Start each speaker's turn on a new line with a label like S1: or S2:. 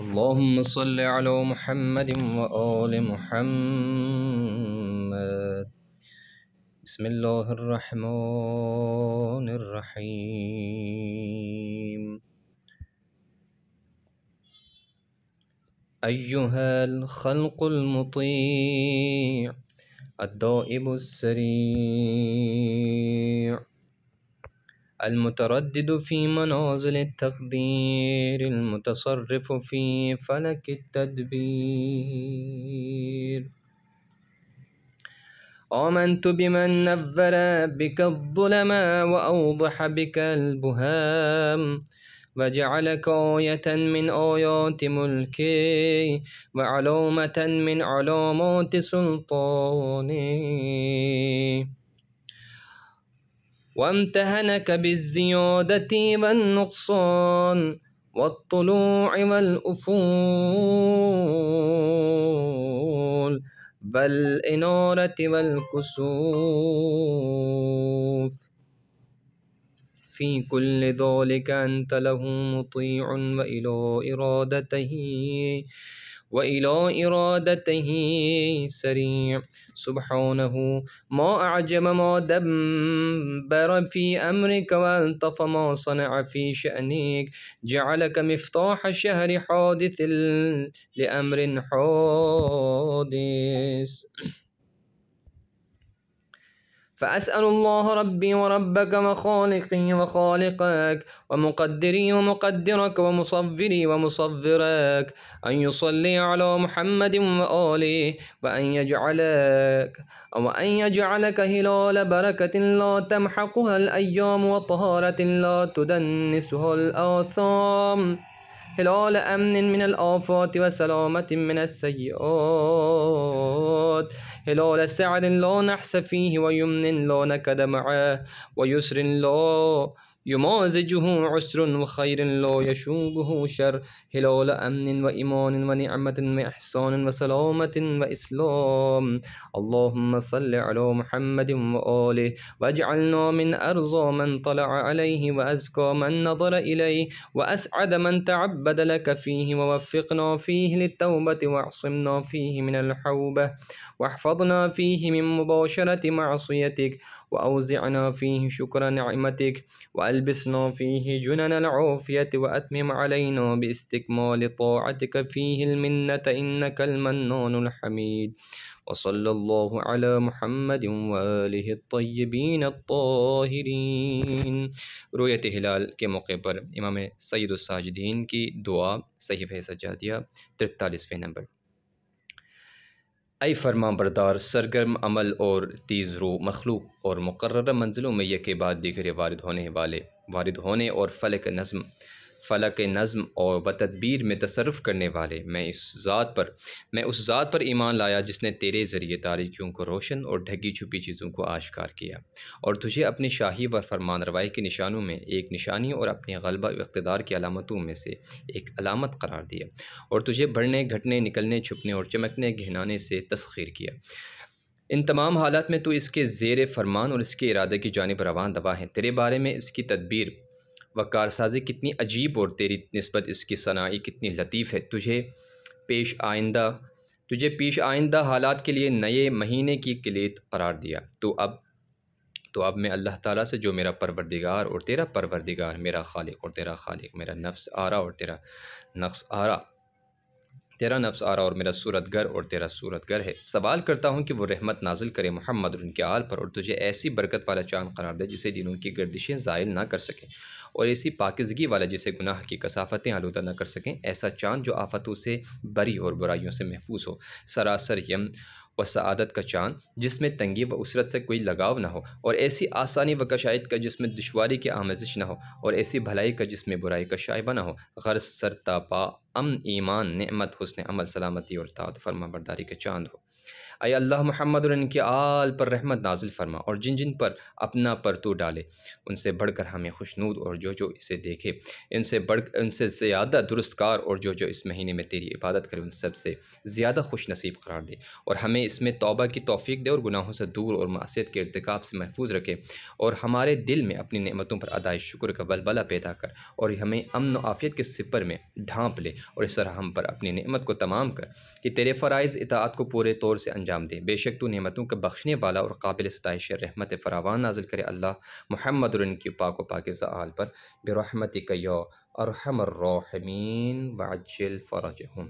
S1: اللهم صل على محمد وآل محمد. بسم الله الرحمن الرحيم. أيها الخلق المطيع الدائب السريع المتردد في منازل التقدير المتصرف في فلك التدبير، آمنت بمن نور بك الظلم وأوضح بك البهام، وجعلك آية من آيات ملكي وعلامة من علامات سلطاني، وامتهنك بالزيادة والنقصان والطلوع والأفول والإنارة والكسوف. في كل ذلك أنت له مطيع وإلى إرادته سريع. سبحانه ما أعجب ما دبر في أمرك وألطف ما صنع في شأنك. جعلك مفتاح شهر حادث لأمر حادث. فأسأل الله ربي وربك وخالقي وخالقك ومقدري ومقدرك ومصوري ومصورك أن يصلي على محمد وآله، وأن يجعلك هلال بركة لا تمحقها الأيام وطهارة لا تدنسها الآثام، هلال أمن من الآفات وسلامة من السيئات، هلال سعد لا نحس فيه ويمن لا نكد معه ويسر لا يمازجه عسر وخير لا يشوبه شر، هلال أمن وإيمان ونعمة وإحسان وسلامة وإسلام. اللهم صل على محمد وآله واجعلنا من أرضى من طلع عليه وأزكى من نظر إليه وأسعد من تعبد لك فيه، ووفقنا فيه للتوبة واعصمنا فيه من الحوبة واحفظنا فيه من مباشرة معصيتك، وأوزعنا فيه شكر نعمتك، وألبسنا فيه جنن العافية، وأتمم علينا باستكمال طاعتك فيه المنة إنك المنان الحميد. وصلى الله على محمد وآله الطيبين الطاهرين। رویت ہلال کے موقع پر امام سید الساجدین کی دعا صحیفہ سجادیہ 43 نمبر۔ اے فرما بردار، سرگرم عمل اور تیز رو مخلوق اور مقررہ منزلوں میں یک کے بعد دیگر وارد ہونے اور فلک نظم اور تدبیر میں تصرف کرنے والے میں اس ذات پر ایمان لایا جس نے تیرے ذریعے تاریکیوں کو روشن اور ڈھکی چھپی چیزوں کو آشکار کیا، اور تجھے اپنی شاہی و فرمان روائی کے نشانوں میں ایک نشانی اور اپنے غلبہ و اقتدار کی علامتوں میں سے ایک علامت قرار دیا، اور تجھے بڑھنے گھٹنے نکلنے چھپنے اور چمکنے گھنانے سے تسخیر کیا۔ ان تمام حالات میں تو اس کے زیر فرمان اور اس کے ارادے کی جانب رواں دوا ہے۔ تیرے بارے میں اس کی تدبیر و کارسازی کتنی عجیب اور تیری نسبت اس کی صناعی کتنی لطیف ہے۔ تجھے پیش آئندہ حالات کے لیے نئے مہینے کی کلید قرار دیا۔ تو اب میں اللہ تعالیٰ سے جو میرا پروردگار اور تیرا پروردگار، میرا خالق اور تیرا خالق، میرا نفس آرا اور تیرا نفس آرا اور میرا صورتگر اور تیرا صورتگر ہے، سوال کرتا ہوں کہ وہ رحمت نازل کرے محمد اور ان کے آل پر، اور تجھے ایسی برکت والا چاند قرار دے جسے دنوں کی گردشیں زائل نہ کر سکیں، اور ایسی پاکیزگی والا جسے گناہ کی کثافتیں آلودہ نہ کر سکیں، ایسا چاند جو آفتوں سے بری اور برائیوں سے محفوظ ہو، سراسر یم و سعادت کا چاند جس میں تنگی و اسرت سے کوئی لگاؤ نہ ہو، اور ایسی آسانی و کشائد کا جس میں دشواری کی آمیزش نہ ہو، اور ایسی بھلائی کا جس میں برائی کا شائبہ نہ ہو، غرض سرتاپا امن ایمان نعمت حسن عمل سلامتی اور طاعت فرما برداری کا چاند ہو۔ اے اللہ محمد اور ان کے آل پر رحمت نازل فرما، اور جن جن پر اپنا پرتو ڈالے ان سے بڑھ کر ہمیں خوشنود، اور جو جو اسے دیکھے ان سے زیادہ درست کار، اور جو جو اس مہینے میں تیری عبادت کرے ان سب سے زیادہ خوش نصیب قرار دے، اور ہمیں اس میں توبہ کی توفیق دے، اور گناہوں سے دور اور معصیت کے ارتکاب سے محفوظ رکھے، اور ہمارے دل میں اپنی نعمتوں پر ادائے شکر کا بلبلہ پیدا کر، اور ہمیں امن و عافیت کے سپر میں ڈھانپ لے، اور اس طرح ہم پر اپنی نعمت کو تمام کر کہ تیرے فرائض اطاعت کو پورے طور سے انجام دے۔ بے شک تو نعمتوں کا بخشنے والا اور قابل ستائش رحمت فراوان نازل کرے اللہ محمد اور ان کی پاک و پاکیزہ آل پر برحمتک یا ارحم الراحمین وعجل فرجہم۔